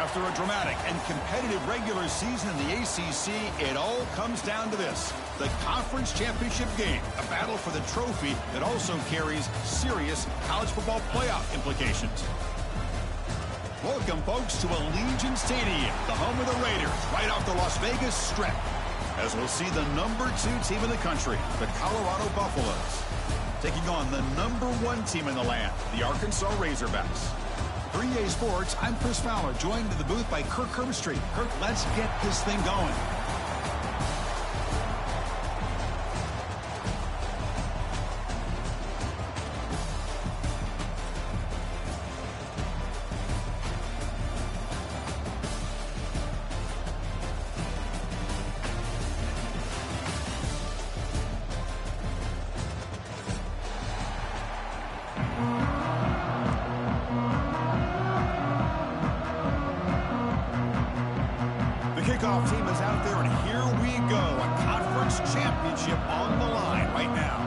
After a dramatic and competitive regular season in the ACC, it all comes down to this: the conference championship game, a battle for the trophy that also carries serious college football playoff implications. Welcome, folks, to Allegiant Stadium, the home of the Raiders, right off the Las Vegas Strip, as we'll see the #2 team in the country, the Colorado Buffaloes, taking on the #1 team in the land, the Arkansas Razorbacks. 3A Sports, I'm Chris Fowler, joined in the booth by Kirk Herbstreit. Kirk, let's get this thing going. Kickoff team is out there, and here we go. A conference championship on the line right now.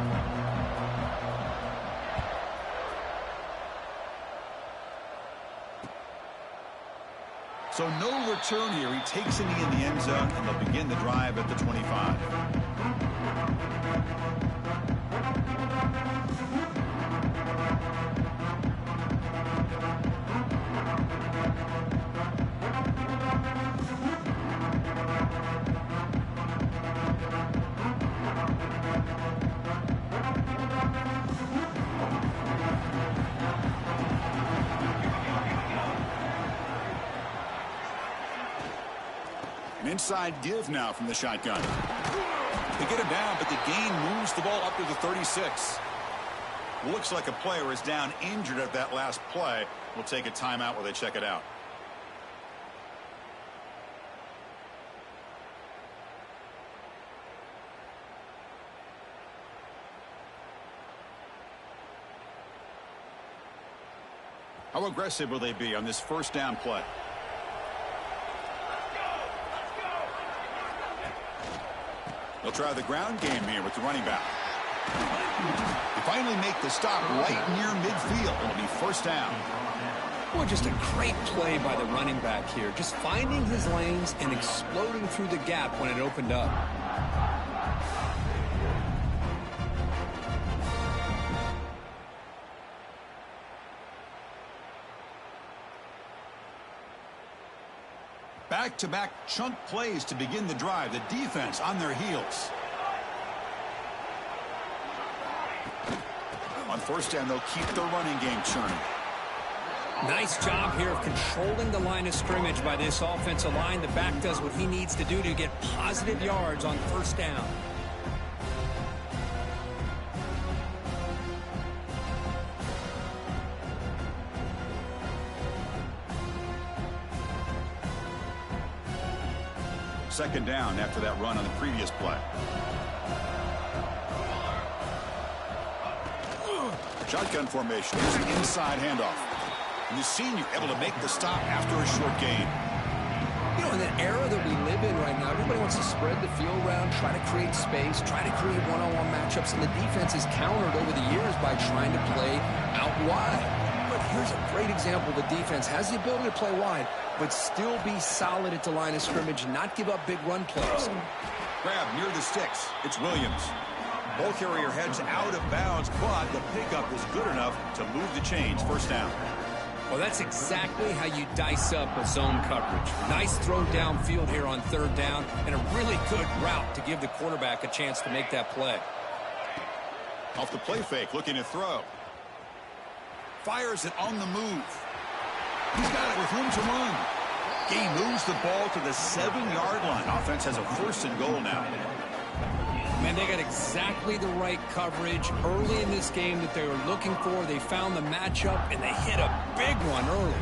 So no return here. He takes it in the end zone, and they'll begin the drive at the 25. An inside give now from the shotgun. They get him down, but the gain moves the ball up to the 36. Looks like a player is down injured at that last play. We'll take a timeout while they check it out. How aggressive will they be on this first down play? They'll try the ground game here with the running back. They finally make the stop right near midfield. It'll be first down. Boy, just a great play by the running back here. Just finding his lanes and exploding through the gap when it opened up. Back-to-back chunk plays to begin the drive. The defense on their heels. On first down, they'll keep the running game churning. Nice job here of controlling the line of scrimmage by this offensive line. The back does what he needs to do to get positive yards on first down. Second down after that run on the previous play. Shotgun formation. Here's an inside handoff. And the senior able to make the stop after a short gain. You know, in the era that we live in right now, everybody wants to spread the field around, try to create space, try to create one-on-one matchups, and the defense has countered over the years by trying to play out wide. But here's a great example. The defense has the ability to play wide, but still be solid at the line of scrimmage and not give up big run plays. Grab near the sticks. It's Williams. Ball carrier heads out of bounds, but the pickup is good enough to move the chains. First down. Well, that's exactly how you dice up a zone coverage. Nice throw downfield here on third down, and a really good route to give the quarterback a chance to make that play. Off the play fake, looking to throw. Fires it on the move. He's got it with room to run. He moves the ball to the 7-yard line. Offense has a first and goal now. Man, they got exactly the right coverage early in this game that they were looking for. They found the matchup, and they hit a big one early.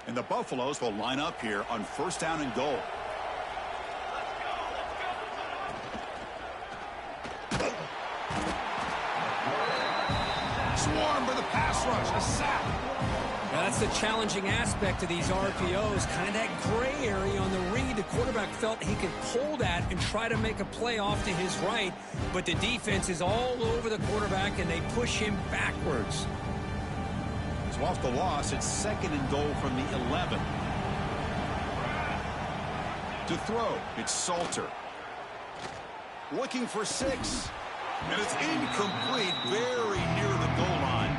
And the Buffaloes will line up here on first down and goal. Swarm for the pass rush. A sack. Now, that's the challenging aspect of these RPOs, kind of that gray area on the read. The quarterback felt he could pull that and try to make a play off to his right, but the defense is all over the quarterback, and they push him backwards. So off the loss, it's 2nd and goal from the 11. To throw, it's Salter. Looking for 6. And it's incomplete, very near the goal line.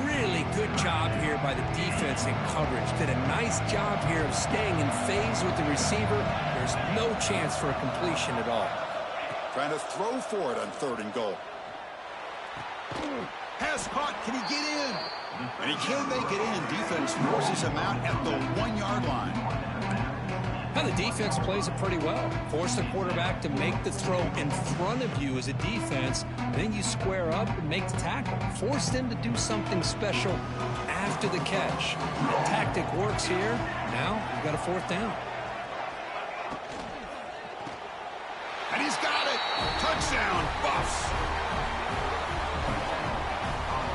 Really good job here by the defense in coverage. Did a nice job here of staying in phase with the receiver. There's no chance for a completion at all. Trying to throw for it on 3rd and goal. Pass caught. Can he get in? And he can't make it in. Defense forces him out at the 1-yard line. Now the defense plays it pretty well. Force the quarterback to make the throw in front of you as a defense. Then you square up and make the tackle. Force them to do something special after the catch. The tactic works here. Now you've got a 4th down. And he's got it. Touchdown, Buffs.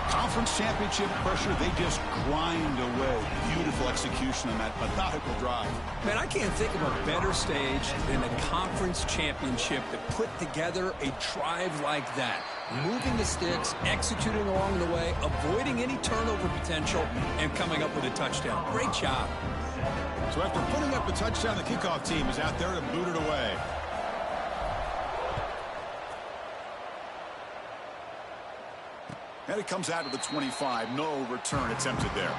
Conference championship pressure, they just grind away. Beautiful execution on that methodical drive. Man, I can't think of a better stage than a conference championship to put together a drive like that. Moving the sticks, executing along the way, avoiding any turnover potential, and coming up with a touchdown. Great job. So after putting up a touchdown, the kickoff team is out there to boot it away. And it comes out of the 25. No return attempted there.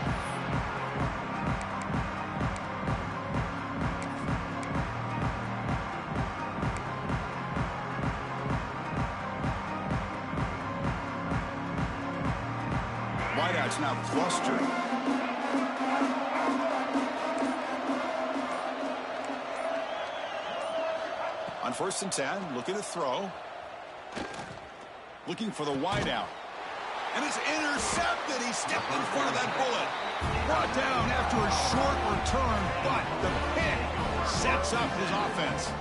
Wideout's now clustered. On 1st and 10, looking to throw. Looking for the wideout. And it's intercepted. He stepped in front of that bullet. Brought down after a short return, but the pick sets up his offense.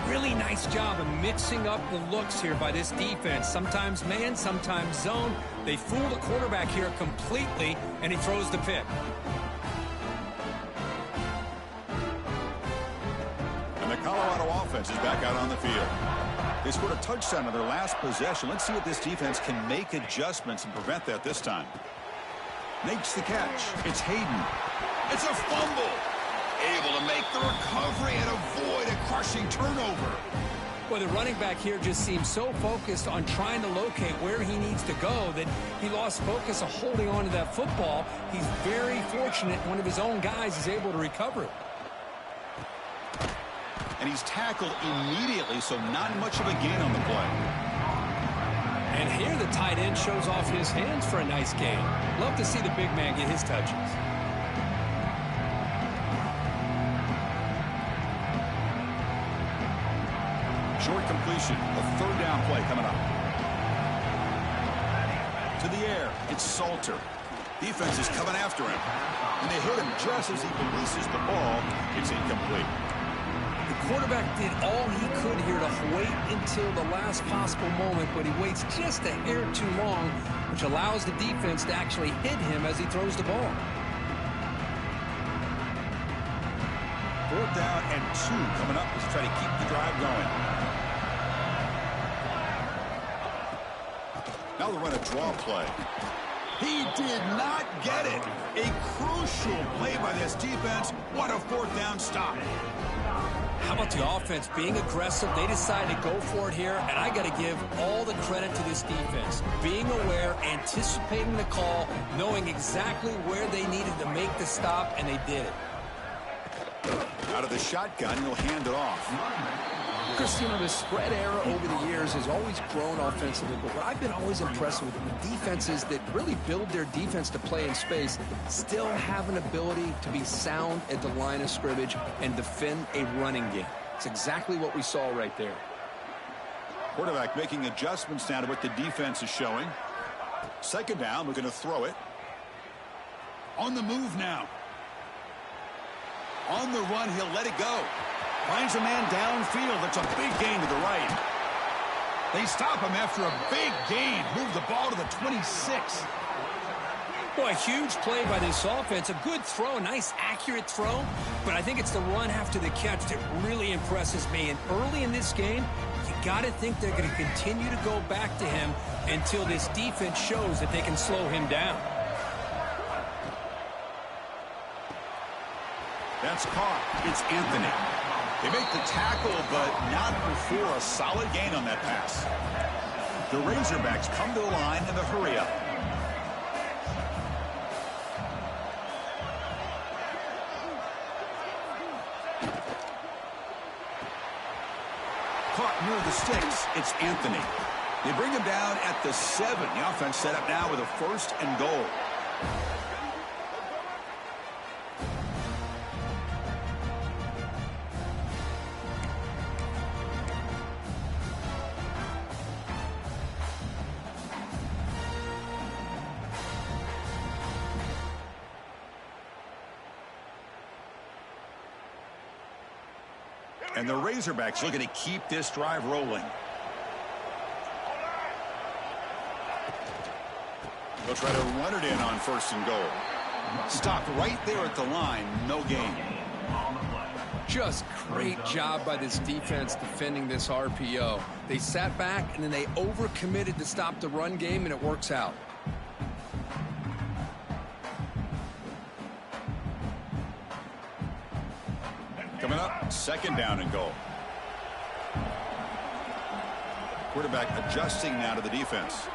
Really nice job of mixing up the looks here by this defense. Sometimes man, sometimes zone. They fool the quarterback here completely, and he throws the pick. And the Colorado offense is back out on the field. They scored a touchdown on their last possession. Let's see if this defense can make adjustments and prevent that this time. Makes the catch. It's Hayden. It's a fumble. Able to make the recovery and avoid a crushing turnover. Well, the running back here just seems so focused on trying to locate where he needs to go that he lost focus of holding on to that football. He's very fortunate one of his own guys is able to recover it. And he's tackled immediately, so not much of a gain on the play. And here the tight end shows off his hands for a nice gain. Love to see the big man get his touches. Short completion, a 3rd down play coming up. To the air, it's Salter. Defense is coming after him. And they hit him just as he releases the ball. It's incomplete. The quarterback did all he could here to wait until the last possible moment, but he waits just a hair too long, which allows the defense to actually hit him as he throws the ball. 4th down and 2 coming up as they try to keep the drive going. Now they'll run a draw play. He did not get it. A crucial play by this defense. What a 4th down stop. How about the offense being aggressive? They decided to go for it here, and I got to give all the credit to this defense. Being aware, anticipating the call, knowing exactly where they needed to make the stop, and they did it. Out of the shotgun, he'll hand it off. Chris, the spread era over the years has always grown offensively, but what I've been always impressed with the defenses that really build their defense to play in space still have an ability to be sound at the line of scrimmage and defend a running game. It's exactly what we saw right there. Quarterback making adjustments now to what the defense is showing. 2nd down, looking to throw it. On the move now. On the run, he'll let it go. Finds a man downfield. That's a big gain to the right. They stop him after a big gain. Move the ball to the 26. Well, a huge play by this offense. A good throw, a nice accurate throw. But I think it's the run after the catch that really impresses me. And early in this game, you got to think they're going to continue to go back to him until this defense shows that they can slow him down. That's caught. It's Anthony. They make the tackle, but not before a solid gain on that pass. The Razorbacks come to the line in the hurry-up. Caught near the sticks. It's Anthony. They bring him down at the 7. The offense set up now with a 1st and goal. And the Razorbacks looking to keep this drive rolling. They'll try to run it in on 1st and goal. Stopped right there at the line. No gain. Just great job by this defense defending this RPO. They sat back, and then they overcommitted to stop the run game, and it works out. Coming up, 2nd down and goal. Quarterback adjusting now to the defense.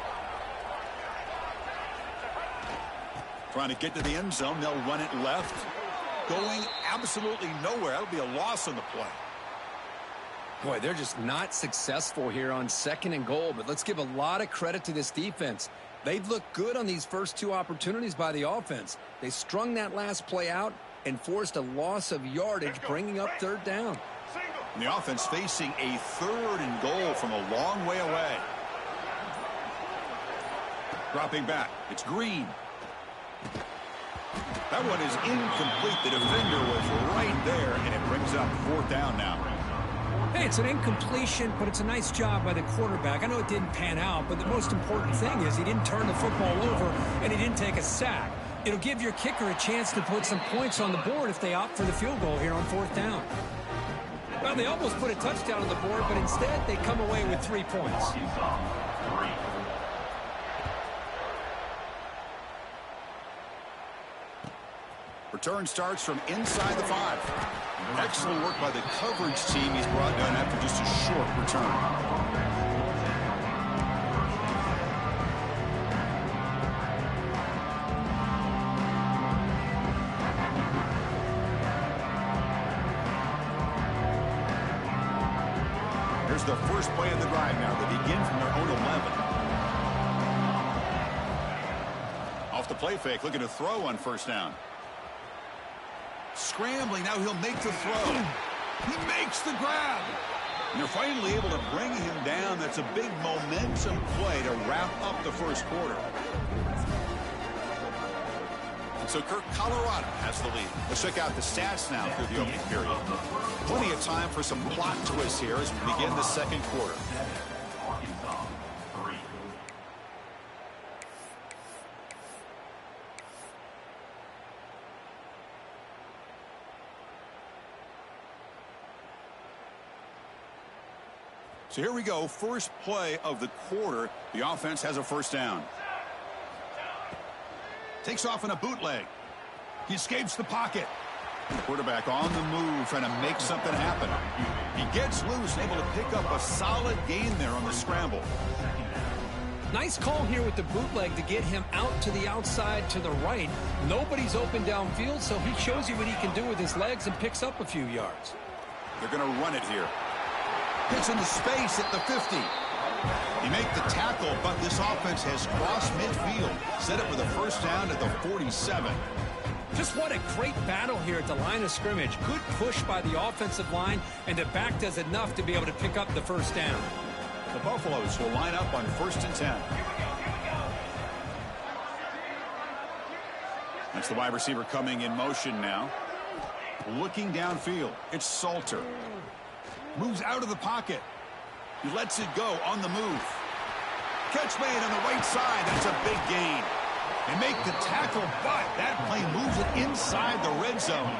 Trying to get to the end zone. They'll run it left. Going absolutely nowhere. That'll be a loss on the play. Boy, they're just not successful here on 2nd and goal, but let's give a lot of credit to this defense. They've looked good on these first 2 opportunities by the offense. They strung that last play out and forced a loss of yardage, bringing up 3rd down. And the offense facing a 3rd and goal from a long way away. Dropping back. It's Green. That one is incomplete. The defender was right there, and it brings up 4th down now. Hey, it's an incompletion, but it's a nice job by the quarterback. I know it didn't pan out, but the most important thing is he didn't turn the football over, and he didn't take a sack. It'll give your kicker a chance to put some points on the board if they opt for the field goal here on 4th down. Well, they almost put a touchdown on the board, but instead they come away with 3 points. Return starts from inside the 5. Excellent work by the coverage team. He's brought down after just a short return. Here's the first play of the drive now. They begin from their own 11. Off the play fake, looking to throw on 1st down. Scrambling, now he'll make the throw. He makes the grab. And they're finally able to bring him down. That's a big momentum play to wrap up the 1st quarter. And so Kirk, Colorado has the lead. Let's check out the stats now through the opening period. Plenty of time for some plot twists here as we begin the 2nd quarter. So here we go, first play of the quarter. The offense has a 1st down. Takes off in a bootleg. He escapes the pocket. The quarterback on the move, trying to make something happen. He gets loose and able to pick up a solid gain there on the scramble. Nice call here with the bootleg to get him out to the outside to the right. Nobody's open downfield, so he shows you what he can do with his legs and picks up a few yards. They're going to run it here. Gets into space at the 50. He made the tackle, but this offense has crossed midfield. Set up with a 1st down at the 47. Just what a great battle here at the line of scrimmage. Good push by the offensive line, and the back does enough to be able to pick up the 1st down. The Buffaloes will line up on 1st and 10. That's the wide receiver coming in motion now. Looking downfield. It's Salter. Moves out of the pocket. He lets it go on the move. Catch made on the right side. That's a big gain. and make the tackle, but that play moves it inside the red zone.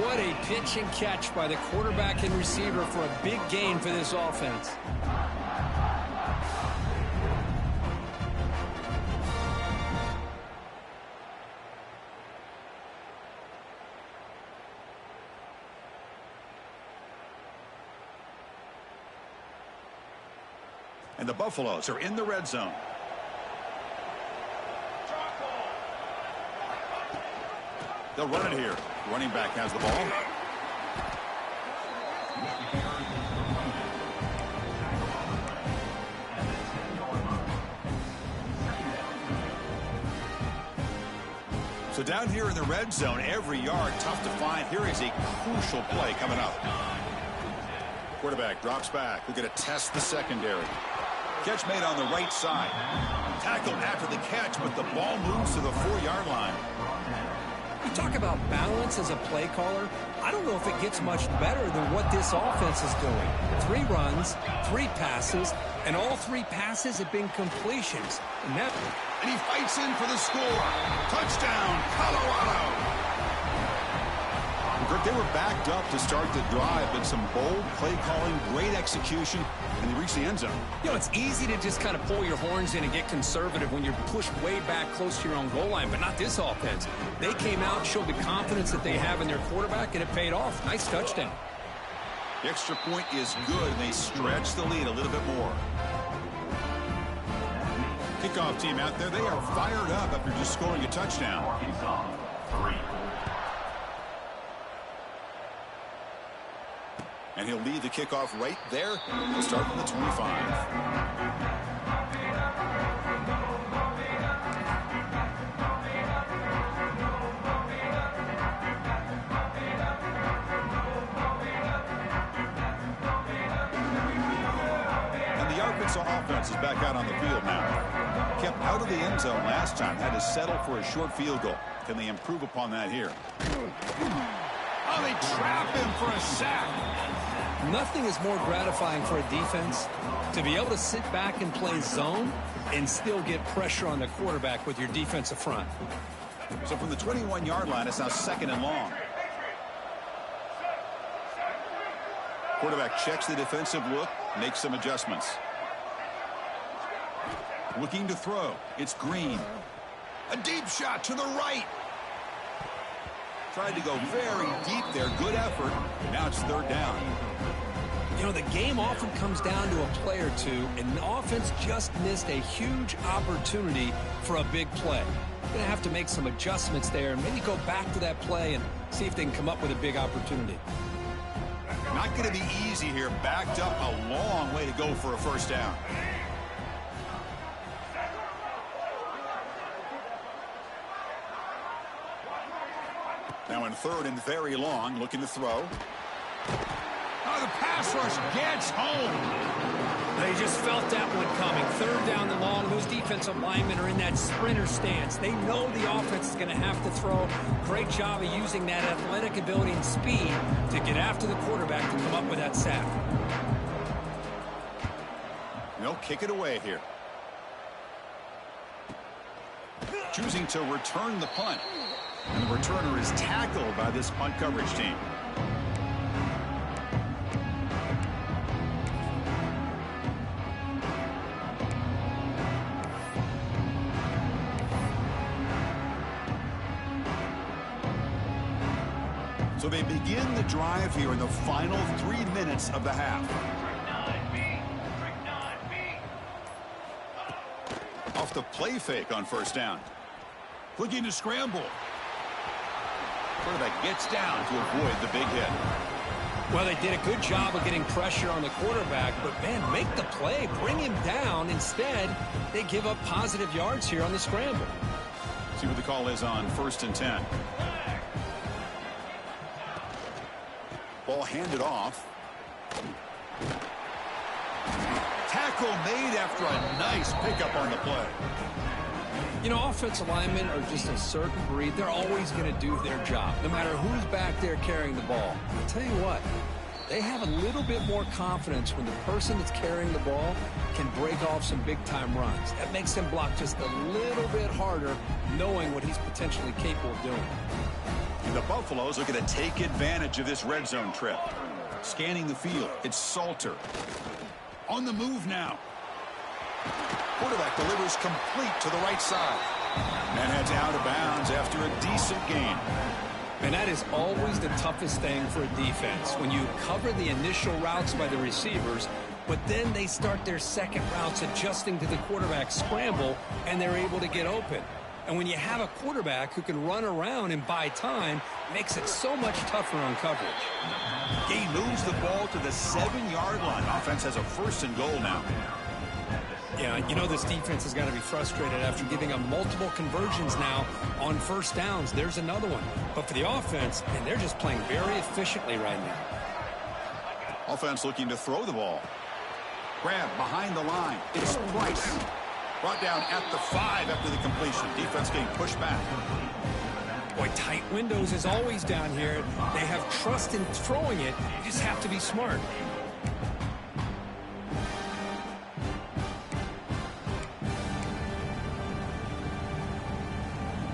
What a pitch and catch by the quarterback and receiver for a big gain for this offense. And the Buffaloes are in the red zone. They'll run it here. Running back has the ball. So down here in the red zone, every yard tough to find. Here is a crucial play coming up. Quarterback drops back. We're going to test the secondary. Catch made on the right side. Tackled after the catch, but the ball moves to the 4-yard line. You talk about balance as a play caller. I don't know if it gets much better than what this offense is doing. 3 runs, 3 passes, and all 3 passes have been completions. And he fights in for the score. Touchdown, Colorado. They were backed up to start the drive, but some bold play calling, great execution, and they reached the end zone. You know, it's easy to just kind of pull your horns in and get conservative when you're pushed way back close to your own goal line, but not this offense. They came out, showed the confidence that they have in their quarterback, and it paid off. Nice touchdown. The extra point is good, and they stretch the lead a little bit more. Kickoff team out there, they are fired up after just scoring a touchdown. And he'll lead the kickoff right there. He'll start from the 25. And the Arkansas offense is back out on the field now. Kept out of the end zone last time. Had to settle for a short field goal. Can they improve upon that here? Oh, they trap him for a sack. Nothing is more gratifying for a defense to be able to sit back and play zone and still get pressure on the quarterback with your defensive front. So from the 21-yard line, it's now 2nd and long. Quarterback checks the defensive look, makes some adjustments. Looking to throw. It's Green. A deep shot to the right. Tried to go very deep there. Good effort. Now it's 3rd down. You know, the game often comes down to a play or two, and the offense just missed a huge opportunity for a big play. They're going to have to make some adjustments there and maybe go back to that play and see if they can come up with a big opportunity. Not going to be easy here. Backed up a long way to go for a 1st down. Now in 3rd and very long, looking to throw. Oh, the pass rush gets home. They just felt that one coming. 3rd down and long. Those defensive linemen are in that sprinter stance. They know the offense is going to have to throw. Great job of using that athletic ability and speed to get after the quarterback to come up with that sack. They'll kick it away here. Choosing to return the punt. And the returner is tackled by this punt coverage team. So they begin the drive here in the final 3 minutes of the half. Off the play fake on 1st down. Looking to scramble. Quarterback gets down to avoid the big hit. Well, they did a good job of getting pressure on the quarterback, but, man, make the play. Bring him down. Instead, they give up positive yards here on the scramble. See what the call is on 1st and 10. Ball handed off. Tackle made after a nice pickup on the play. You know, offensive linemen are just a certain breed. They're always going to do their job, no matter who's back there carrying the ball. I'll tell you what, They have a little bit more confidence when the person that's carrying the ball can break off some big-time runs. That makes them block just a little bit harder, knowing what he's potentially capable of doing. And the Buffaloes looking to take advantage of this red zone trip. Scanning the field, it's Salter. On the move now. Quarterback delivers complete to the right side. And heads out of bounds after a decent gain. And that is always the toughest thing for a defense. When you cover the initial routes by the receivers, but then they start their second routes adjusting to the quarterback scramble, and they're able to get open. And when you have a quarterback who can run around and buy time, it makes it so much tougher on coverage. He moves the ball to the 7-yard line. Offense has a 1st and goal now. Yeah, you know this defense has got to be frustrated after giving up multiple conversions now on 1st downs. There's another one. But for the offense, and they're just playing very efficiently right now. Offense looking to throw the ball. Grab behind the line. It's Price. Brought down at the 5 after the completion. Defense getting pushed back. Boy, tight windows is always down here. They have trust in throwing it. You just have to be smart.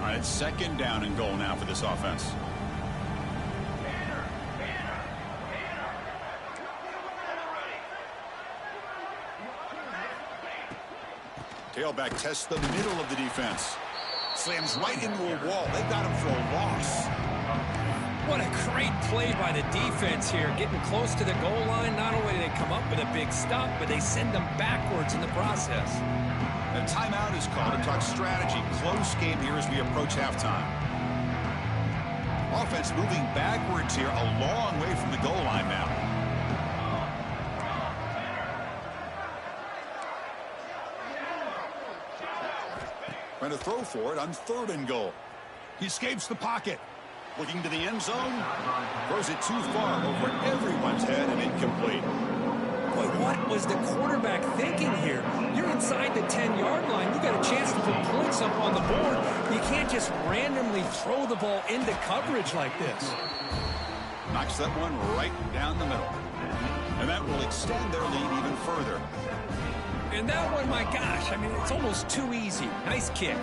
All right, 2nd down and goal now for this offense. Tailback tests the middle of the defense. Slams right into a wall. They got him for a loss. What a great play by the defense here. Getting close to the goal line, not only do they come up with a big stop, but they send them backwards in the process. A timeout is called to talk strategy. Close game here as we approach halftime. Offense moving backwards here, a long way from the goal line now. Trying to throw for it on 3rd and goal. He escapes the pocket. Looking to the end zone. Throws it too far over everyone's head and incomplete. Boy, what was the quarterback thinking here? You're inside the 10-yard line. You got a chance to put points up on the board. You can't just randomly throw the ball into coverage like this. Knocks that one right down the middle. And that will extend their lead even further. And that one, my gosh, I mean, it's almost too easy. Nice kick.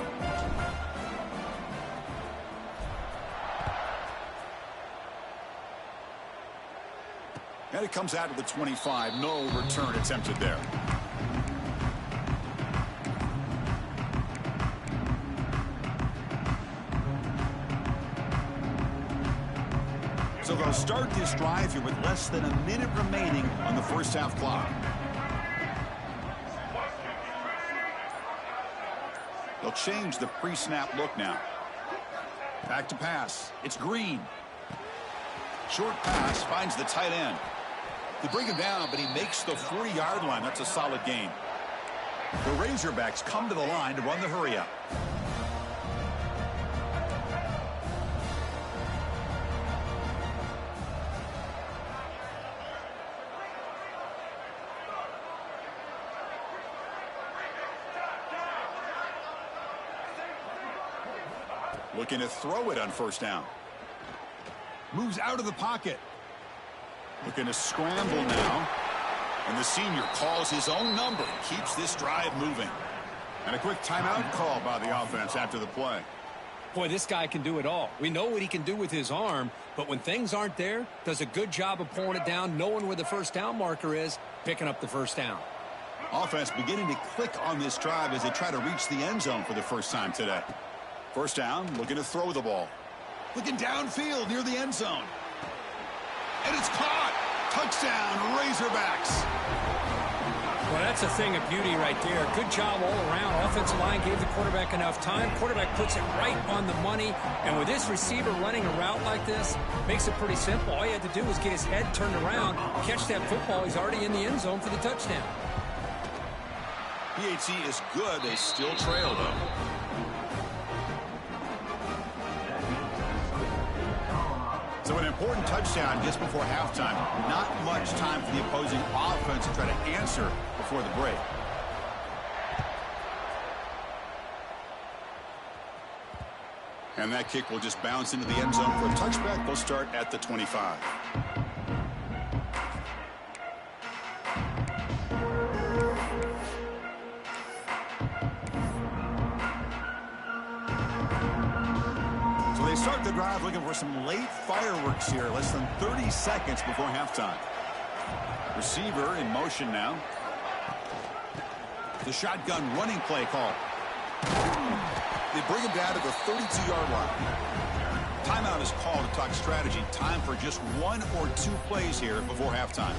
And it comes out of the 25. No return attempted there. So they'll start this drive here with less than a minute remaining on the 1st half clock. They'll change the pre-snap look now. Back to pass. It's Green. Short pass finds the tight end. They bring him down, but he makes the 40-yard line. That's a solid gain. The Razorbacks come to the line to run the hurry-up. Looking to throw it on 1st down. Moves out of the pocket. Looking to scramble now. And the senior calls his own number and keeps this drive moving. And a quick timeout call by the offense after the play. Boy, this guy can do it all. We know what he can do with his arm, but when things aren't there, does a good job of pulling it down, knowing where the 1st down marker is, picking up the 1st down. Offense beginning to click on this drive as they try to reach the end zone for the first time today. 1st down, looking to throw the ball. Looking downfield near the end zone. And it's caught. Touchdown, Razorbacks. Well, that's a thing of beauty right there. Good job all around. Offensive line gave the quarterback enough time. Quarterback puts it right on the money. And with this receiver running a route like this, makes it pretty simple. All you had to do was get his head turned around, catch that football. He's already in the end zone for the touchdown. PAT is good. They still trail, though. So an important touchdown just before halftime. Not much time for the opposing offense to try to answer before the break. And that kick will just bounce into the end zone for a touchback. They'll start at the 25. start the drive looking for some late fireworks here. Less than 30 seconds before halftime. Receiver in motion now. The shotgun running play call. They bring him down to the 32-yard line. Timeout is called to talk strategy. Time for just 1 or 2 plays here before halftime.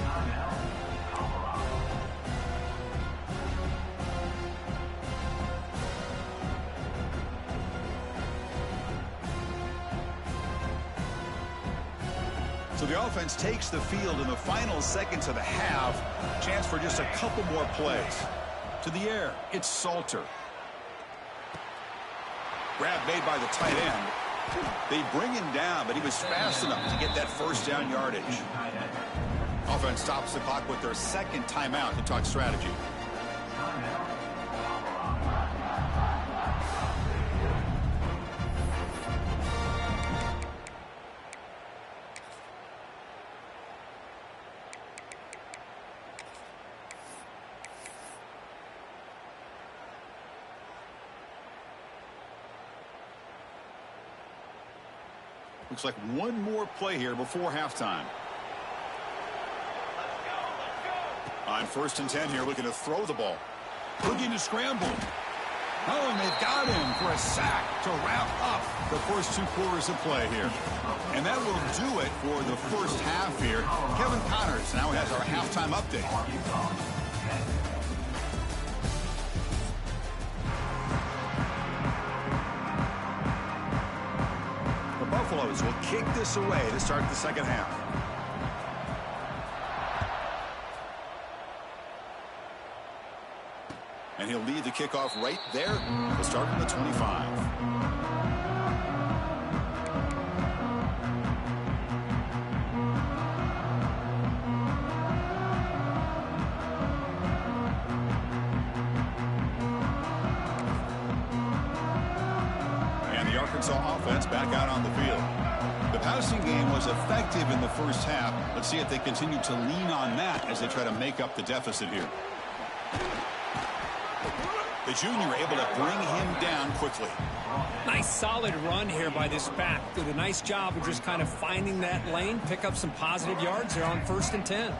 So the offense takes the field in the final seconds of the half. Chance for just a couple more plays. To the air, it's Salter. Grab made by the tight end. They bring him down, but he was fast enough to get that first down yardage. Offense stops the clock with their second timeout to talk strategy. Looks like one more play here before halftime. On 1st and 10 here, looking to throw the ball. Looking to scramble. Oh, and they've got him for a sack to wrap up the first 2 quarters of play here. And that will do it for the first half here. Kevin Connors now has our halftime update. Buffaloes will kick this away to start the second half. And he'll lead the kickoff right there. We'll start on the 25. Arkansas offense back out on the field. The passing game was effective in the first half. Let's see if they continue to lean on that as they try to make up the deficit here. The junior able to bring him down quickly. Nice solid run here by this back. Did a nice job of just kind of finding that lane, pick up some positive yards there on 1st and 10.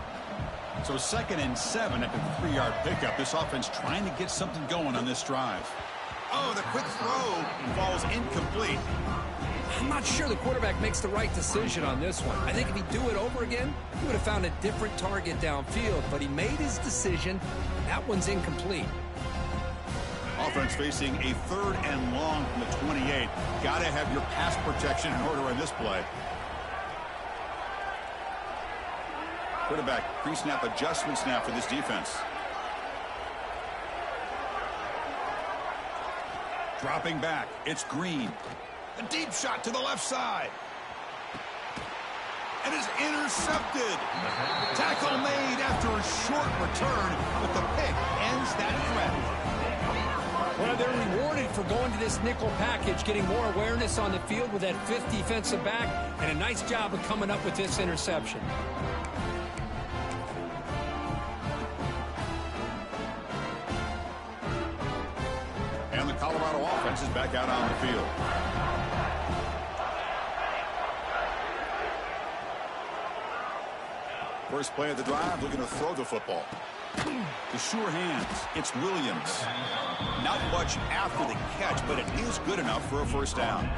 So 2nd and 7 after the 3-yard pickup. This offense trying to get something going on this drive. Oh, the quick throw falls incomplete. I'm not sure the quarterback makes the right decision on this one. I think if he'd do it over again, he would have found a different target downfield, but he made his decision. That one's incomplete. Offense facing a 3rd and long from the 28. Got to have your pass protection in order on this play. Quarterback pre-snap adjustment snap for this defense. Dropping back, it's Green. A deep shot to the left side. And is intercepted. Tackle made after a short return, but the pick ends that threat. Well, they're rewarded for going to this nickel package, getting more awareness on the field with that 5th defensive back, and a nice job of coming up with this interception. And the Colorado offense is back out on the field. First play of the drive, looking to throw the football. The sure hands, it's Williams. Not much after the catch, but it is good enough for a first down.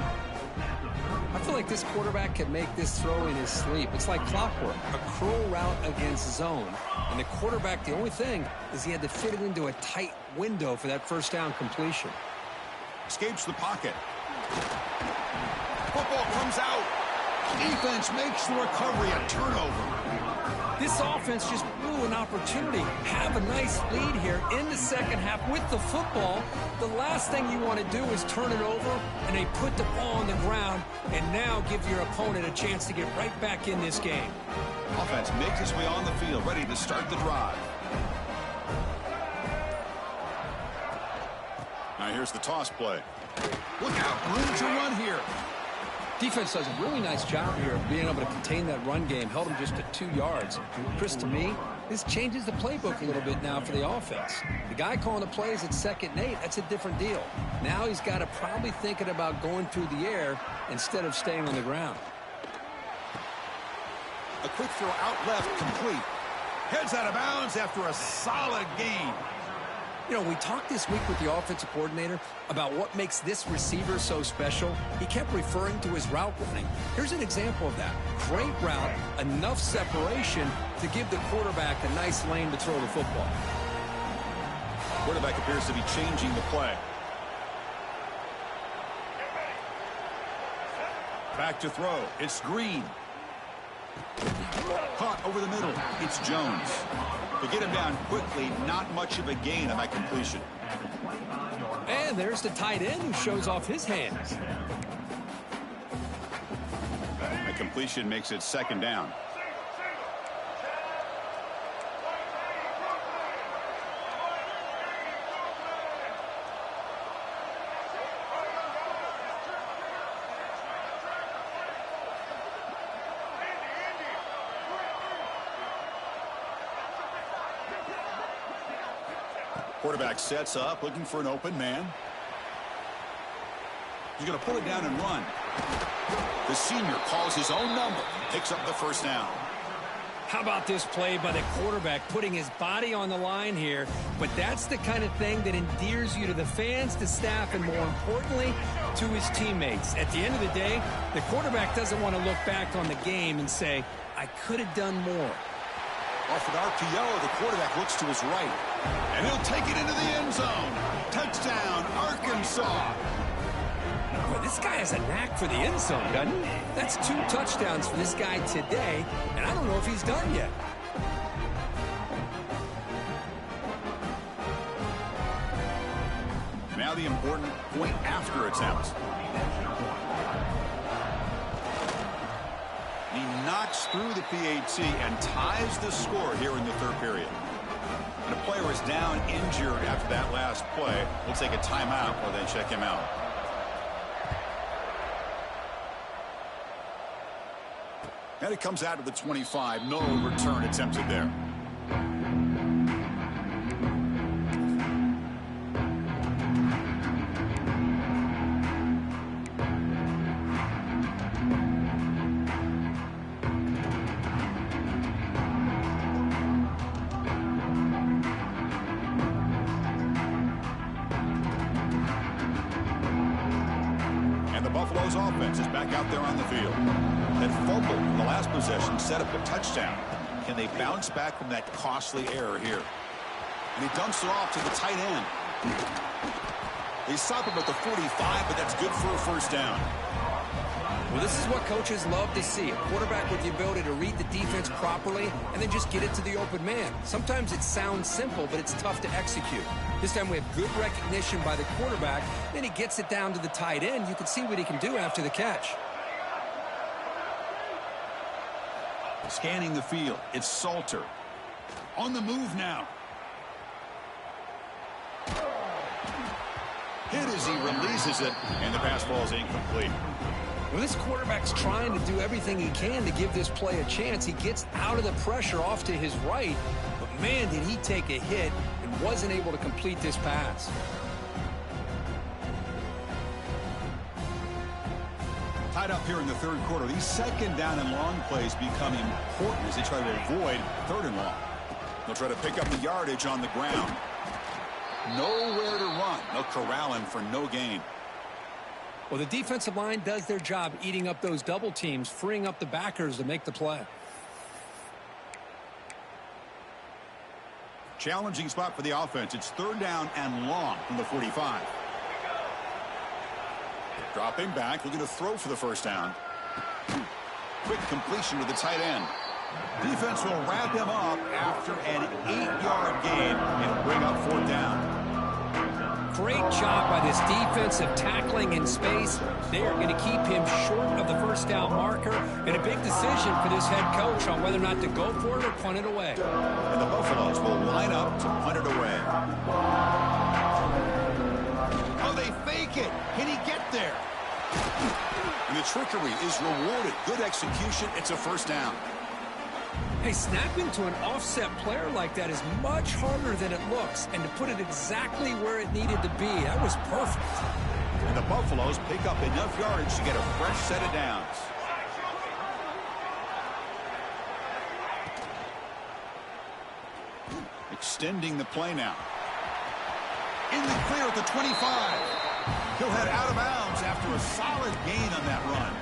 I feel like this quarterback can make this throw in his sleep. It's like clockwork, a curl route against zone. And the quarterback, the only thing is he had to fit it into a tight window for that first down completion. Escapes the pocket. Football comes out. Defense makes the recovery, a turnover. This offense just blew an opportunity. Have a nice lead here in the second half with the football. The last thing you want to do is turn it over, and they put the ball on the ground and now give your opponent a chance to get right back in this game. Offense makes its way on the field, ready to start the drive. Now here's the toss play. Look out, room to run here. Defense does a really nice job here of being able to contain that run game. Held him just to 2 yards. Chris, to me, This changes the playbook a little bit now for the offense. The guy calling the plays at 2nd and 8, that's a different deal. Now he's got to probably thinking about going through the air instead of staying on the ground. A quick throw out left, complete. Heads out of bounds after a solid gain. You know, we talked this week with the offensive coordinator about what makes this receiver so special. He kept referring to his route running. Here's an example of that. Great route, enough separation to give the quarterback a nice lane to throw the football. Quarterback appears to be changing the play. Back to throw. It's Green. Caught over the middle. It's Jones. To get him down quickly, not much of a gain on that completion. And there's the tight end who shows off his hands. The completion makes it 2nd down. Quarterback sets up, looking for an open man. He's going to pull it down and run. The senior calls his own number, picks up the 1st down. How about this play by the quarterback, putting his body on the line here? But that's the kind of thing that endears you to the fans, the staff, and more importantly, to his teammates. At the end of the day, the quarterback doesn't want to look back on the game and say, I could have done more. Off an RPO, the quarterback looks to his right. And he'll take it into the end zone. Touchdown, Arkansas. Boy, this guy has a knack for the end zone, doesn't he? That's 2 touchdowns for this guy today, and I don't know if he's done yet. Now the important point after attempt. He knocks through the PAT and ties the score here in the 3rd period. And a player is down injured after that last play. We'll take a timeout or then check him out. And it comes out of the 25. No return attempted there. Buffalo's offense is back out there on the field. That fumble in the last possession set up a touchdown. Can they bounce back from that costly error here? And he dumps it off to the tight end. They stop him at the 45, but that's good for a 1st down. Well, this is what coaches love to see. A quarterback with the ability to read the defense properly and then just get it to the open man. Sometimes it sounds simple, but it's tough to execute. This time we have good recognition by the quarterback. Then he gets it down to the tight end. You can see what he can do after the catch. Scanning the field, it's Salter. On the move now. Hit as he releases it, and the pass ball is incomplete. Well, this quarterback's trying to do everything he can to give this play a chance. He gets out of the pressure off to his right, but man, did he take a hit and wasn't able to complete this pass. Tied up here in the 3rd quarter. These 2nd down and long plays become important as they try to avoid 3rd and long. They'll try to pick up the yardage on the ground. Nowhere to run. They'll corral him for no gain. Well, the defensive line does their job eating up those double teams, freeing up the backers to make the play. Challenging spot for the offense. It's 3rd down and long from the 45. Dropping back, looking to throw for the 1st down. Quick completion to the tight end. Defense will wrap him up after an 8-yard gain and bring up 4th down. Great job by this defensive tackling in space. They are going to keep him short of the 1st down marker, and a big decision for this head coach on whether or not to go for it or punt it away. And the Buffaloes will line up to punt it away. Oh, they fake it. Can he get there? And the trickery is rewarded. Good execution. It's a 1st down. Hey, snapping to an offset player like that is much harder than it looks, and to put it exactly where it needed to be, that was perfect. And the Buffaloes pick up enough yards to get a fresh set of downs. Extending the play now. In the clear at the 25. He'll head out of bounds after a solid gain on that run.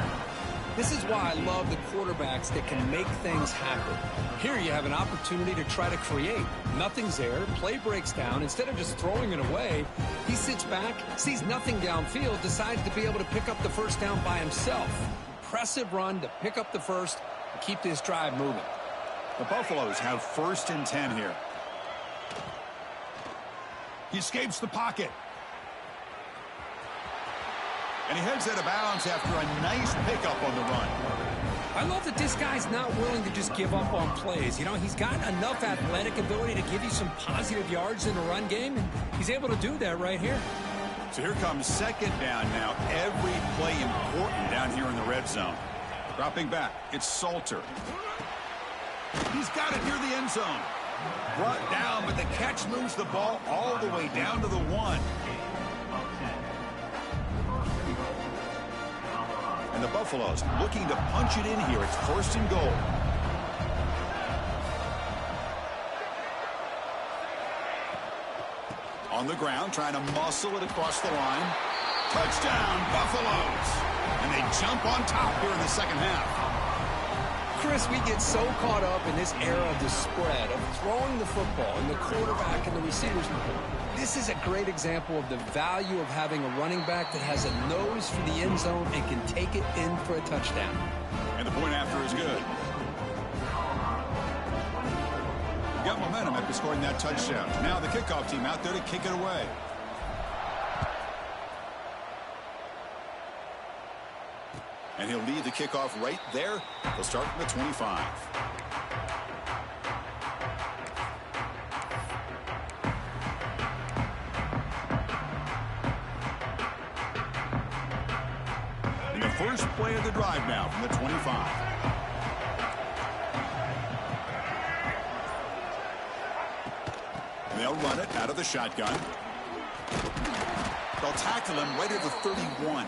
This is why I love the quarterbacks that can make things happen. Here you have an opportunity to try to create. Nothing's there. Play breaks down. Instead of just throwing it away, he sits back, sees nothing downfield, decides to be able to pick up the first down by himself. Impressive run to pick up the first and keep this drive moving. The Buffaloes have 1st and 10 here. He escapes the pocket. And he heads out of bounds after a nice pickup on the run. I love that this guy's not willing to just give up on plays. You know, he's got enough athletic ability to give you some positive yards in the run game, and he's able to do that right here. So here comes 2nd down now. Every play important down here in the red zone. Dropping back, it's Salter. He's got it near the end zone. Brought down, but the catch moves the ball all the way down to the 1. And the Buffaloes looking to punch it in here. It's 1st and goal. On the ground, trying to muscle it across the line. Touchdown, Buffaloes! And they jump on top here in the second half. Chris, we get so caught up in this era of the spread, of throwing the football, and the quarterback and the receivers. This is a great example of the value of having a running back that has a nose for the end zone and can take it in for a touchdown. And the point after is good. Got momentum after scoring that touchdown. Now the kickoff team out there to kick it away. And he'll lead the kickoff right there. They'll start from the 25. And the first play of the drive now from the 25. And they'll run it out of the shotgun. They'll tackle him right at the 31.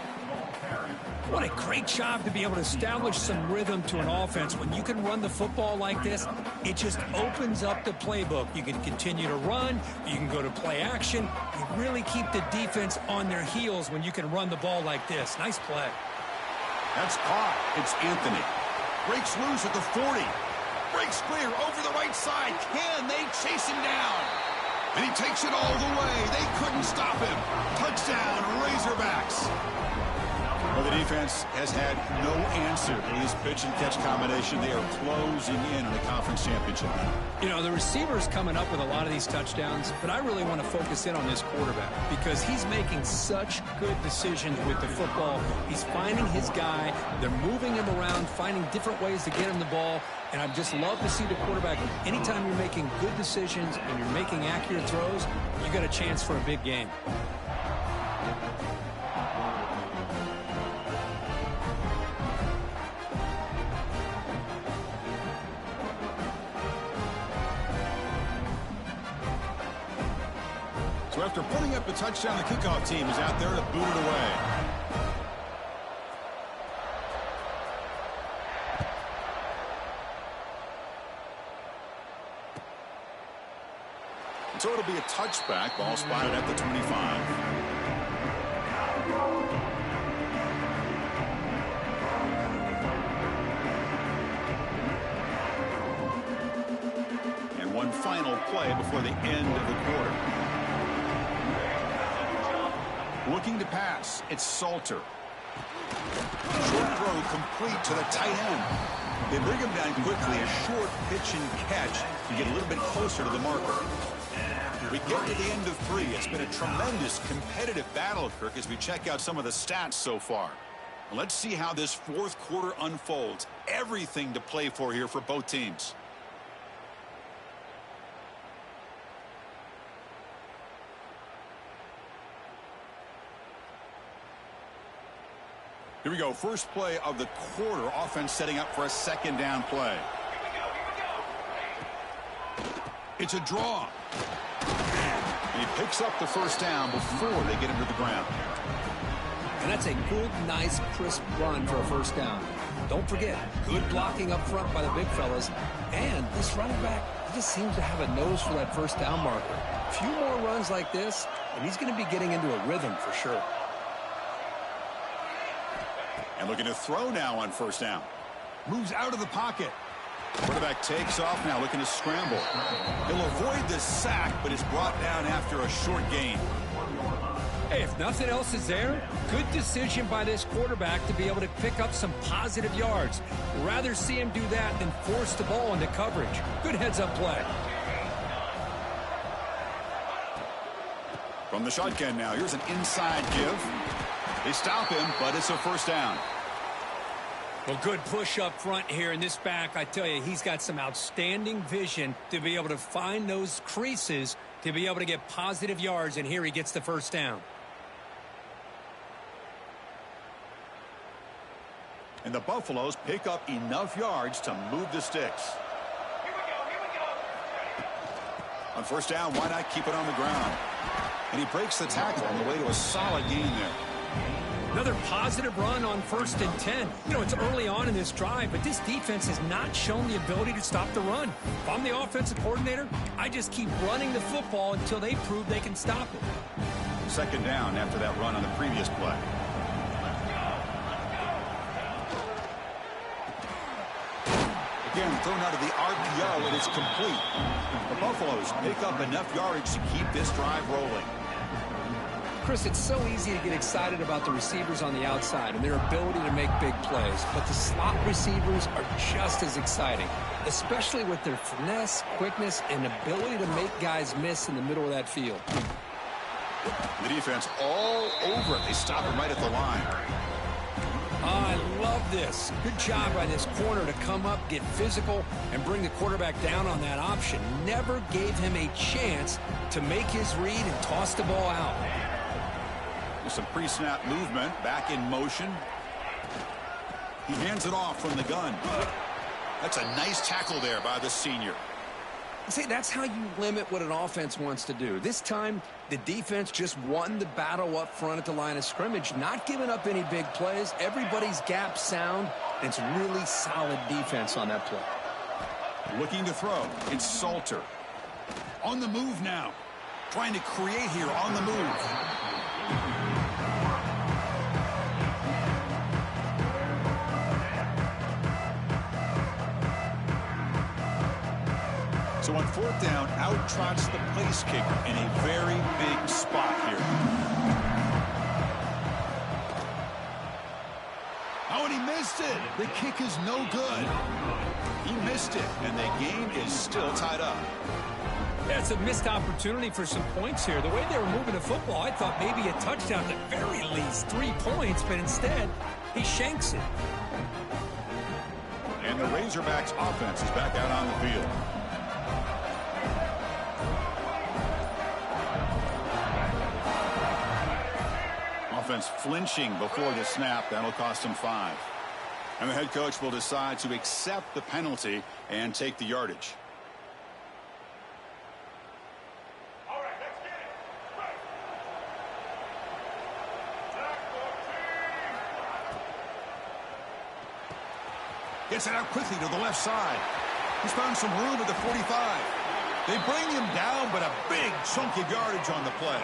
What a great job to be able to establish some rhythm to an offense. When you can run the football like this, it just opens up the playbook. You can continue to run. You can go to play action. You really keep the defense on their heels when you can run the ball like this. Nice play. That's caught. It's Anthony. Breaks loose at the 40. Breaks clear over the right side. Can they chase him down? And he takes it all the way. They couldn't stop him. Touchdown, Razorbacks. Well, the defense has had no answer to this pitch and catch combination. They are closing in on the conference championship. You know, the receiver's coming up with a lot of these touchdowns, but I really want to focus in on this quarterback because he's making such good decisions with the football. He's finding his guy. They're moving him around, finding different ways to get him the ball, and I just love to see the quarterback. Anytime you're making good decisions and you're making accurate throws, you got a chance for a big game. So after putting up a touchdown, the kickoff team is out there to boot it away. So it'll be a touchback. Ball spotted at the 25. And one final play before the end of the quarter. Looking to pass, it's Salter. Short throw complete to the tight end. They bring him down quickly, a short pitch and catch to get a little bit closer to the marker. We get to the end of 3. It's been a tremendous competitive battle, Kirk, as we check out some of the stats so far. Let's see how this fourth quarter unfolds. Everything to play for here for both teams. Here we go. First play of the quarter. Offense setting up for a second down play. It's a draw. And he picks up the first down before they get him to the ground. And that's a good, nice, crisp run for a first down. Don't forget, good blocking up front by the big fellas. And this running back, he just seems to have a nose for that first down marker. A few more runs like this, and he's going to be getting into a rhythm for sure. And looking to throw now on first down. Moves out of the pocket. Quarterback takes off now, looking to scramble. He'll avoid the sack, but is brought down after a short gain. Hey, if nothing else is there, good decision by this quarterback to be able to pick up some positive yards. Rather see him do that than force the ball into coverage. Good heads-up play. From the shotgun now, here's an inside give. They stop him, but it's a first down. Well, good push up front here in this back. I tell you, he's got some outstanding vision to be able to find those creases to be able to get positive yards, and here he gets the first down. And the Buffaloes pick up enough yards to move the sticks. On first down, why not keep it on the ground? And he breaks the tackle on the way to a solid gain there. Another positive run on 1st and 10. You know, it's early on in this drive, but this defense has not shown the ability to stop the run. If I'm the offensive coordinator, I just keep running the football until they prove they can stop it. Second down after that run on the previous play. Again, thrown out of the RPO, and it's complete. The Buffaloes pick up enough yardage to keep this drive rolling. Chris, it's so easy to get excited about the receivers on the outside and their ability to make big plays, but the slot receivers are just as exciting, especially with their finesse, quickness, and ability to make guys miss in the middle of that field. The defense all over it. They stop him right at the line. I love this. Good job by this corner to come up, get physical, and bring the quarterback down on that option. Never gave him a chance to make his read and toss the ball out. Some pre-snap movement, back in motion. He hands it off from the gun. That's a nice tackle there by the senior. See, that's how you limit what an offense wants to do. This time, the defense just won the battle up front at the line of scrimmage, not giving up any big plays. Everybody's gap sound, and it's really solid defense on that play. Looking to throw. It's Salter. On the move now. Trying to create here on the move. So on fourth down, out trots the place kicker in a very big spot here. Oh, and he missed it. The kick is no good. He missed it, and the game is still tied up. Yeah, it's a missed opportunity for some points here. The way they were moving the football, I thought maybe a touchdown at the very least, 3 points, but instead, he shanks it. And the Razorbacks offense is back out on the field. Offense flinching before the snap. That'll cost him 5. And the head coach will decide to accept the penalty and take the yardage. Gets it out quickly to the left side. He's found some room at the 45. They bring him down, but a big chunk of yardage on the play.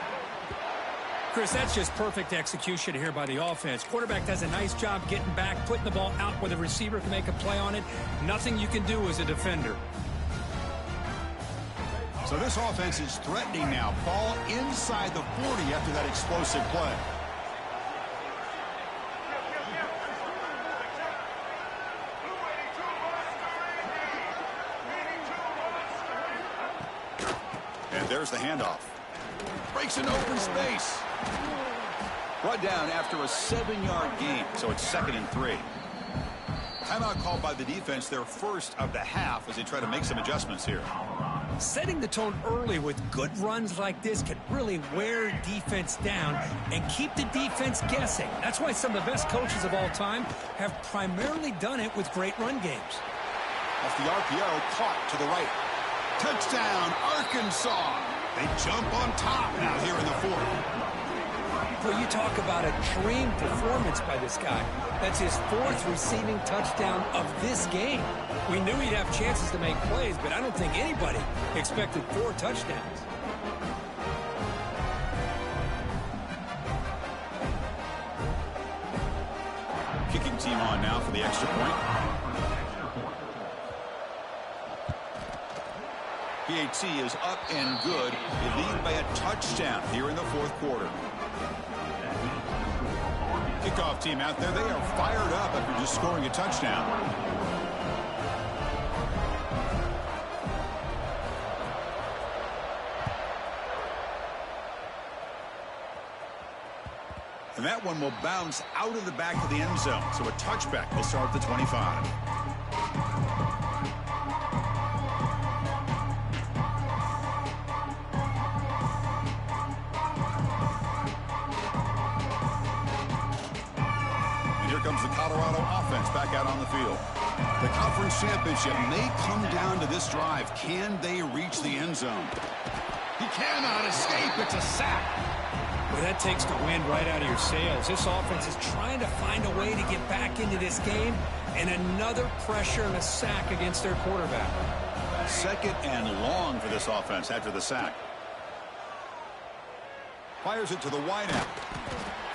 Chris, that's just perfect execution here by the offense. Quarterback does a nice job getting back, putting the ball out where the receiver can make a play on it. Nothing you can do as a defender. So this offense is threatening now. Ball inside the 40 after that explosive play. And there's the handoff. Breaks into open space. Brought down after a 7-yard gain, so it's 2nd and 3. Timeout called by the defense, their first of the half, as they try to make some adjustments here. Setting the tone early with good runs like this can really wear defense down and keep the defense guessing. That's why some of the best coaches of all time have primarily done it with great run games. Off the RPO, caught to the right. Touchdown, Arkansas. They jump on top now here in the fourth. Well, you talk about a dream performance by this guy. That's his 4th receiving touchdown of this game. We knew he'd have chances to make plays, but I don't think anybody expected 4 touchdowns. Kicking team on now for the extra point. PAT is up and good. They lead by a touchdown here in the fourth quarter. Kickoff team out there, they are fired up after just scoring a touchdown. And that one will bounce out of the back of the end zone. So a touchback will start at the 25. And here comes the Colorado offense back out on the field. The conference championship may come down to this drive. Can they reach the end zone? He cannot escape. It's a sack. Well, that takes the wind right out of your sails. This offense is trying to find a way to get back into this game, and another pressure and a sack against their quarterback. 2nd and long for this offense after the sack. Fires it to the wideout.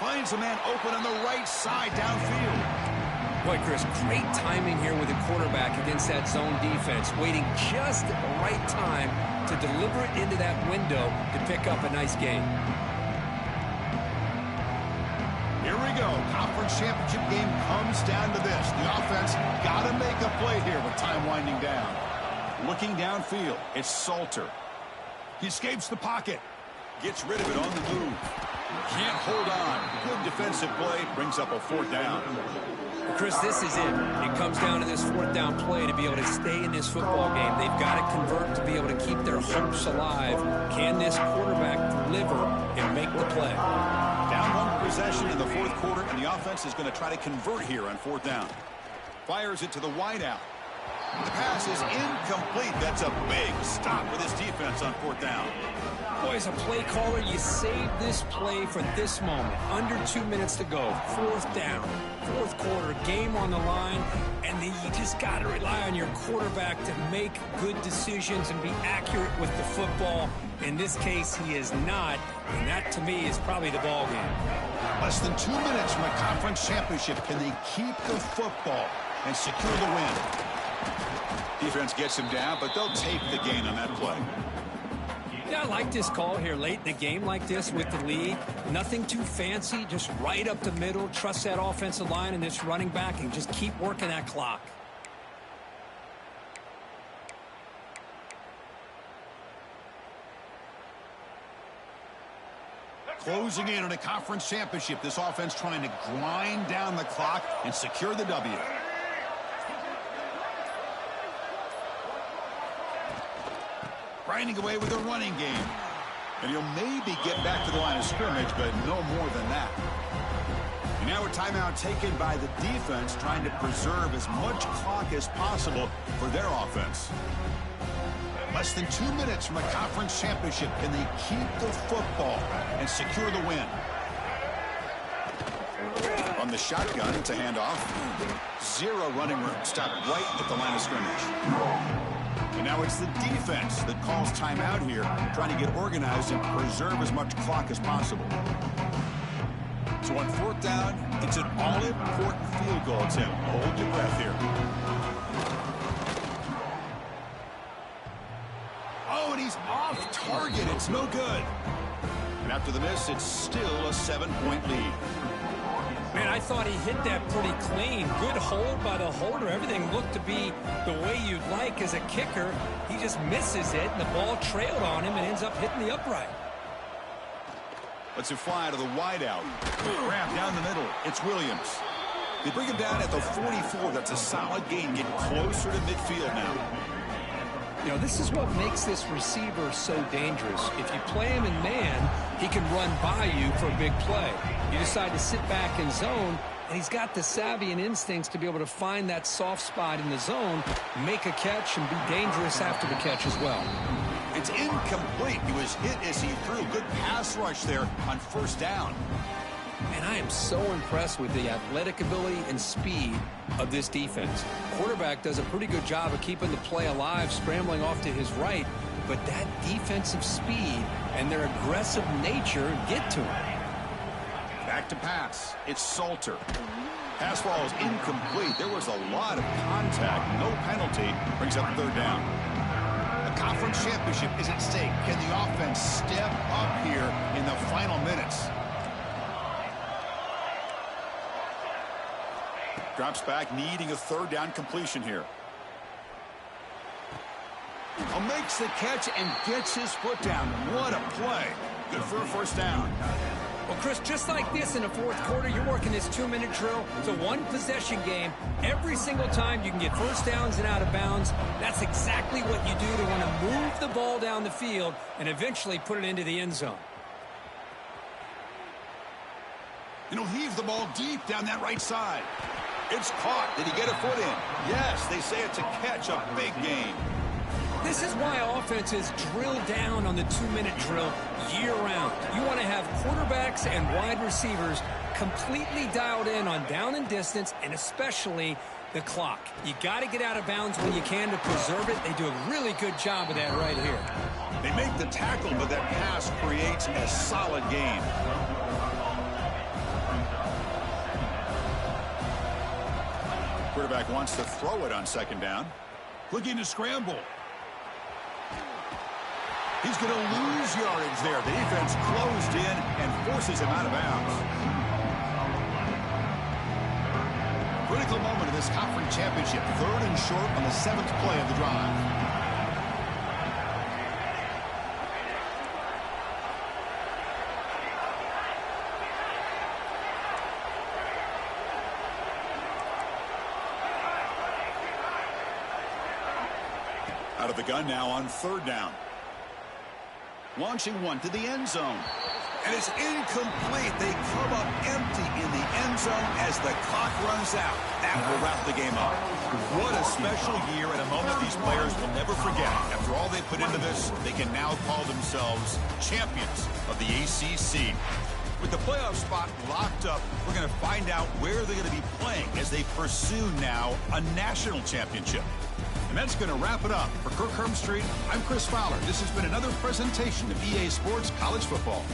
Finds a man open on the right side downfield. Boy, Chris, great timing here with the quarterback against that zone defense, waiting just at the right time to deliver it into that window to pick up a nice gain. Here we go. Conference championship game comes down to this. The offense got to make a play here with time winding down. Looking downfield, it's Salter. He escapes the pocket. Gets rid of it on the move. Can't hold on. Good defensive play. Brings up a 4th down. Chris, this is it. It comes down to this 4th down play to be able to stay in this football game. They've got to convert to be able to keep their hopes alive. Can this quarterback deliver and make the play? Down 1 possession in the fourth quarter, and the offense is going to try to convert here on 4th down. Fires it to the wideout. The pass is incomplete. That's a big stop with this defense on 4th down. Boy, as a play caller, you save this play for this moment. Under 2 minutes to go. 4th down. 4th quarter, game on the line, and then you just got to rely on your quarterback to make good decisions and be accurate with the football. In this case, he is not, and that, to me, is probably the ball game. Less than 2 minutes from a conference championship. Can they keep the football and secure the win? Defense gets him down, but they'll take the gain on that play. Yeah, I like this call here late in the game like this with the lead. Nothing too fancy, just right up the middle. Trust that offensive line and this running back and just keep working that clock. Closing in on a conference championship, this offense trying to grind down the clock and secure the W. Grinding away with a running game. And he'll maybe get back to the line of scrimmage, but no more than that. And now a timeout taken by the defense, trying to preserve as much clock as possible for their offense. Less than 2 minutes from a conference championship. Can they keep the football and secure the win? On the shotgun to hand off. 0 running room. Stopped right at the line of scrimmage. And now it's the defense that calls timeout here, trying to get organized and preserve as much clock as possible. So on 4th down, it's an all-important field goal attempt. Hold your breath here. Oh, and he's off target. It's no good. And after the miss, it's still a 7-point lead. Man, I thought he hit that pretty clean. Good hold by the holder. Everything looked to be the way you'd like as a kicker. He just misses it, and the ball trailed on him and ends up hitting the upright. Lets it fly to the wideout. Grab down the middle. It's Williams. They bring him down at the 44. That's a solid gain. Get closer to midfield now. You know, this is what makes this receiver so dangerous. If you play him in man, he can run by you for a big play. You decide to sit back in zone, And he's got the savvy and instincts to be able to find that soft spot in the zone, make a catch, and be dangerous after the catch as well. It's incomplete. He was hit as he threw. Good pass rush there on first down. And I am so impressed with the athletic ability and speed of this defense. Quarterback does a pretty good job of keeping the play alive, scrambling off to his right, but that defensive speed and their aggressive nature get to him. Back to pass. It's Salter. Pass ball is incomplete. There was a lot of contact. No penalty. Brings up third down. The conference championship is at stake. Can the offense step up here in the final minutes? Drops back, needing a third down completion here. Makes the catch and gets his foot down. What a play. Good for a first down. Well, Chris, just like this in the fourth quarter, you're working this 2-minute drill. It's a one-possession game. Every single time you can get first downs and out of bounds. That's exactly what you do to want to move the ball down the field and eventually put it into the end zone. And he'll heave the ball deep down that right side. It's caught. Did he get a foot in? Yes, they say it's a catch, a big game. This is why offenses drill down on the 2-minute drill year-round. You want to have quarterbacks and wide receivers completely dialed in on down and distance, and especially the clock. You got to get out of bounds when you can to preserve it. They do a really good job of that right here. They make the tackle, but that pass creates a solid gain. Quarterback wants to throw it on second down. Looking to scramble. He's going to lose yardage there. The defense closed in and forces him out of bounds. Critical moment of this conference championship. 3rd and short on the 7th play of the drive. Out of the gun now on 3rd down. Launching one to the end zone. And it's incomplete. They come up empty in the end zone as the clock runs out. That will wrap the game up. What a special year and a moment these players will never forget. After all they put into this, they can now call themselves champions of the ACC. With the playoff spot locked up, we're going to find out where they're going to be playing as they pursue now a national championship. And that's going to wrap it up. For Kirk Herbstreit, I'm Chris Fowler. This has been another presentation of EA Sports College Football.